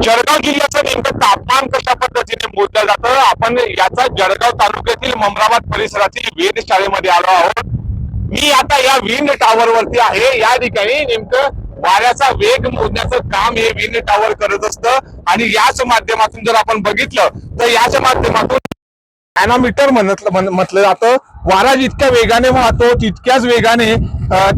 जळगाव जिल्ह्याचं नेमकं तापमान कशा पद्धतीने मोजलं जातं आपण याचा जळगाव तालुक्यातील ममराबाद परिसरातील विंड शाळेमध्ये आलो आहोत। मी आता या विंड टॉवर वरती आहे। या ठिकाणी नेमकं वाऱ्याचा वेग मोजण्याचं काम हे विंड टॉवर करत असतं आणि याच माध्यमातून जर आपण बघितलं तर याच माध्यमातून नॅनोमीटर म्हटलं जातं। वारा जितक्या वेगाने वाहतो तितक्याच वेगाने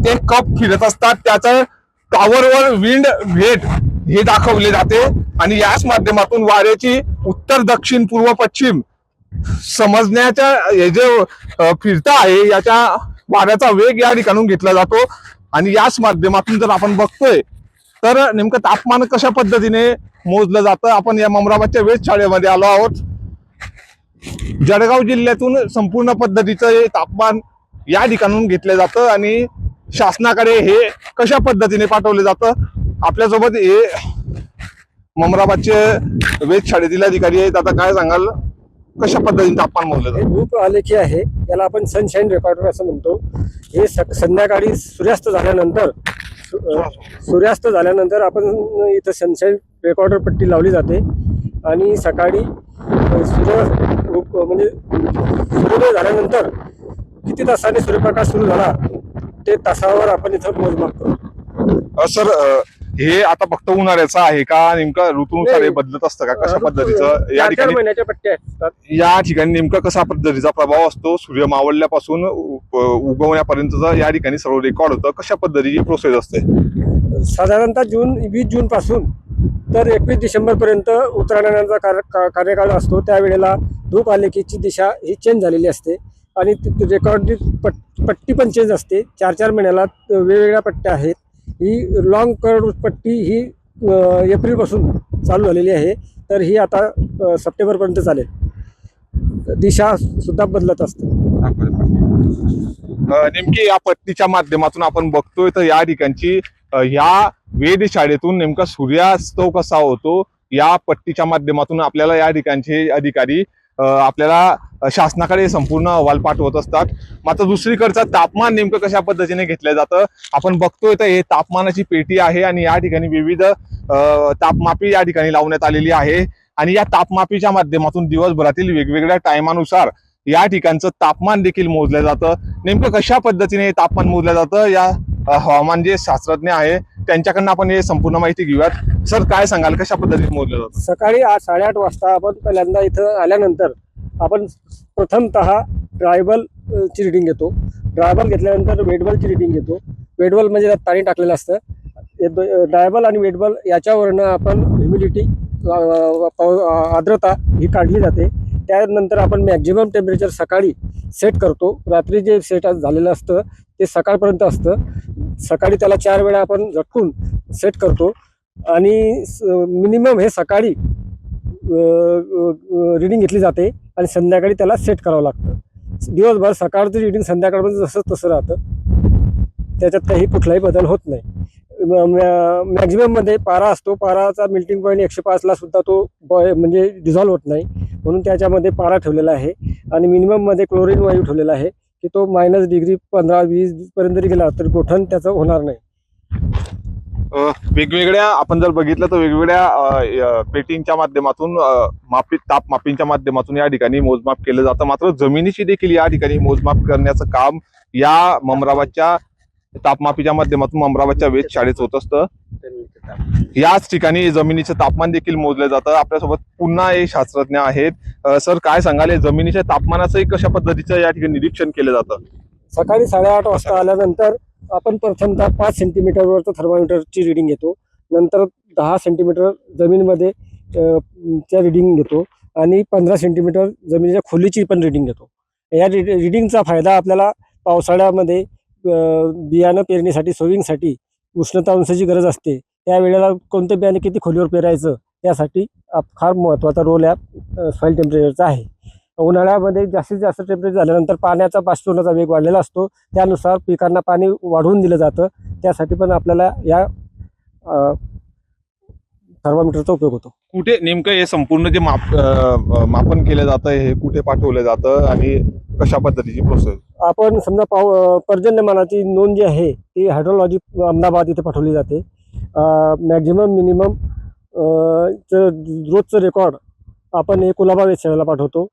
ते कप फिरत असतात। त्याचं टॉवरवर विंड वेट हे दाखवले जाते आणि याच माध्यमातून वाऱ्याची उत्तर दक्षिण पूर्व पश्चिम समजण्याच्या हे जे फिरता आहे याच्या वाऱ्याचा वेग या ठिकाणून घेतला जातो। आणि याच माध्यमातून जर आपण बघतोय तर नेमकं तापमान कशा पद्धतीने मोजलं जातं। आपण या ममराबादच्या वेधशाळेमध्ये आलो आहोत। जळगाव जिल्ह्यातून संपूर्ण पद्धतीचं हे तापमान या ठिकाणून घेतलं जातं आणि शासनाकडे हे कशा पद्धतीने पाठवले जातं। आपल्यासोबत हे ममराबादचे वेधशाळेतील अधिकारी आहेत। आता काय सांगाल कशा पद्धतीने तापमान मोजलं जातं? धूप आलेखी आहे, याला आपण सनशाईन रेकॉर्डर असं म्हणतो। हे संध्याकाळी सूर्यास्त झाल्यानंतर आपण इथं सनशाईन रेकॉर्डर पट्टी लावली जाते आणि सकाळी सूर्योदय झाल्यानंतर किती तासाने सूर्यप्रकाश सुरू झाला ते तासावर आपण इथं मोजमाप करतो। सर हे आता फक्त उन्हाळ्याचं आहे का नेमकं ऋतूनुसार हे बदलत असतं का कशा पद्धतीचं या ठिकाणी महिन्याच्या पट्ट्या असतात। या ठिकाणी नेमका कशा पद्धतीचा प्रभाव असतो सूर्य मावळल्यापासून उगवण्यापर्यंतचा या ठिकाणी सर्व रेकॉर्ड होतं कशा पद्धतीची प्रोसेस असते? साधारणतः 20 जून पासून तर 21 डिसेंबर पर्यंत उत्तरायणाचा कार्यकाळ असतो। त्यावेळेला धूप आलेखीची दिशा ही चेंज झालेली असते आणि रेकॉर्ड पट्टी पण चेंज असते। 4 महिन्याला वेगवेगळ्या पट्ट्या आहेत। ही लॉंग कर्व पट्टी ही एप्रिलपासून चालू झालेली आहे, तर ही आता सप्टेंबरपर्यंत चालेल। दिशा सुद्धा बदलत असते। नेमकी या पट्टीच्या माध्यमातून आपण बघतोय तर या ठिकाणची या वेधशाळेतून नेमका सूर्यास्त कसा होतो या पट्टीच्या माध्यमातून आपल्याला या ठिकाणचे अधिकारी आपल्याला शासनाकडे संपूर्ण अहवाल पाठवत असतात। मात्र दुसरीकडचं तापमान नेमकं कशा पद्धतीने घेतलं जातं आपण बघतोय तर हे तापमानाची पेटी आहे आणि या ठिकाणी विविध तापमापी या ठिकाणी लावण्यात आलेली आहे आणि या तापमापीच्या माध्यमातून दिवसभरातील वेगवेगळ्या टायमानुसार या ठिकाणचं तापमान देखील मोजलं जातं। नेमकं कशा पद्धतीने हे तापमान मोजलं जातं या हवामान जे शास्त्रज्ञ आहे त्यांच्याकडनं आपण हे संपूर्ण माहिती घेऊयात। सर काय सांगाल कशा पद्धतीने मोजलं जातं? सकाळी 8:30 वाजता आपण पहिल्यांदा इथं आल्यानंतर आपण प्रथमतः ड्रायबल ची रिडिंग घेतो। ड्रायबल घेतल्यानंतर वेटबलची रिडिंग घेतो। वेटबल म्हणजे त्यात पाणी टाकलेलं असतं। ड्रायबल आणि वेटबल याच्यावरनं आपण ह्युमिडिटी आर्द्रता ही काढली जाते। त्यानंतर आपण मॅक्झिमम टेम्परेचर सकाळी सेट करतो। रात्री जे सेट झालेलं असतं ते सकाळपर्यंत असतं। सकाळी त्याला 4 वेळा आपण झटकून सेट करतो आणि मिनिमम हे सकाळी रिडिंग घेतली जाते आणि संध्याकाळी त्याला सेट करावं लागतं। दिवसभर सकाळचं रिडिंग संध्याकाळपर्यंत जसं तसं राहतं, त्याच्यात काही कुठलाही बदल होत नाही। मॅक्झिमममध्ये पारा असतो। पाराचा मेल्टिंग पॉईंट 105ला सुद्धा तो म्हणजे डिझॉल्व्ह होत नाही, म्हणून त्याच्यामध्ये पारा ठेवलेला आहे आणि मिनिमममध्ये क्लोरीन वायू ठेवलेला आहे की तो -डिग्री 15-20 पर्यंत जरी गेला तर गोठण त्याचं होणार नाही। वेगवेगळ्या आपण जर बघितलं तर वेगवेगळ्या पेटींच्या माध्यमातून तापमापींच्या माध्यमातून या ठिकाणी मोजमाप केलं जातं। मात्र जमिनीची देखील या ठिकाणी मोजमाप करण्याचं काम या ममराबादच्या तापमापीच्या माध्यमातून ममराबादच्या वेधशाळेत होत असतं। याच ठिकाणी जमिनीचं तापमान देखील मोजलं जातं। आपल्यासोबत पुन्हा एक शास्त्रज्ञ आहेत। सर काय सांगाल जमिनीच्या तापमानाचंही कशा पद्धतीचं या ठिकाणी निरीक्षण केलं जातं? सकाळी 8:30 वाजता आल्यानंतर आपण प्रथमतः 5 सेंटीमीटरवरचं थर्मामीटरची रिडिंग घेतो। नंतर 10 सेंटीमीटर जमिनीमध्ये च्या रिडिंग घेतो आणि 15 सेंटीमीटर जमिनीच्या खोलीची पण रिडिंग घेतो। या रिडिंगचा फायदा आपल्याला पावसाळ्यामध्ये बियाणं पेरणीसाठी सोविंगसाठी उष्णता अंशाची गरज असते, त्यावेळेला कोणतं बियाणे किती खोलीवर पेरायचं यासाठी फार महत्त्वाचा रोल या सॉईल टेम्परेचरचा आहे। उन्हाळ्यामध्ये जास्तीत जास्त टेम्परेचर झाल्यानंतर पाण्याचा बाष्पीभवनाचा वेग वाढलेला असतो, त्यानुसार पिकांना पाणी वाढवून दिलं जातं। त्यासाठी पण आपल्याला या थर्मामीटरचा उपयोग होतो। कुठे नेमकं हे संपूर्ण जे मापन केलं जातं हे कुठे पाठवलं जातं आणि कशा पद्धतीची प्रोसेस? आपण समजा पर्जन्यमानाची नोंद जी आहे ती हायड्रोलॉजी अहमदाबाद इथे पाठवली जाते। मॅक्झिमम मिनिमम रोजचं रेकॉर्ड आपण हे कुलाबा वेधशाळेला पाठवतो.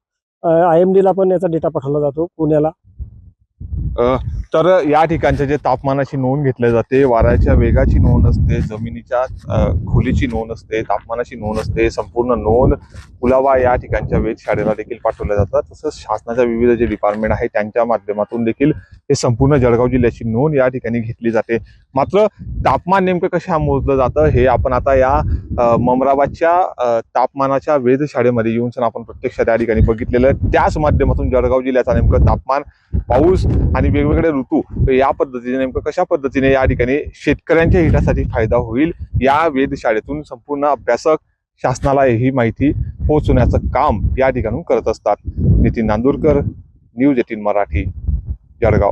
IMD ला पण याचा डेटा पाठवला जातो पुण्याला. तर या ठिकाणच्या जे तापमानाची नोंद घेतली जाते, वाऱ्याच्या वेगाची नोंद असते, जमिनीच्या खोलीची नोंद असते, तापमानाची नोंद असते, संपूर्ण नोंद कुलाबा या ठिकाणच्या वेधशाळेला देखील पाठवल्या जातात. तसंच शासनाच्या विविध जे डिपार्टमेंट आहे त्यांच्या माध्यमातून देखील हे संपूर्ण जळगाव जिल्ह्याची नोंद या ठिकाणी घेतली जाते. मात्र तापमान नेमकं कशा मोजलं जातं हे आपण आता या ममराबादच्या तापमानाच्या वेधशाळेमध्ये येऊन आपण प्रत्यक्ष त्या ठिकाणी बघितलेलं आहे. त्याच माध्यमातून जळगाव जिल्ह्याचा नेमकं तापमान, पाऊस आणि वेगवेगळे ऋतू या पद्धतीने नेमकं कशा पद्धतीने या ठिकाणी शेतकऱ्यांच्या हितासाठी फायदा होईल या वेधशाळेतून संपूर्ण अभ्यासक शासनाला ही माहिती पोहोचवण्याचं काम या ठिकाणून करत असतात. नितीन नांदुरकर, न्यूज 18 मराठी, जळगाव.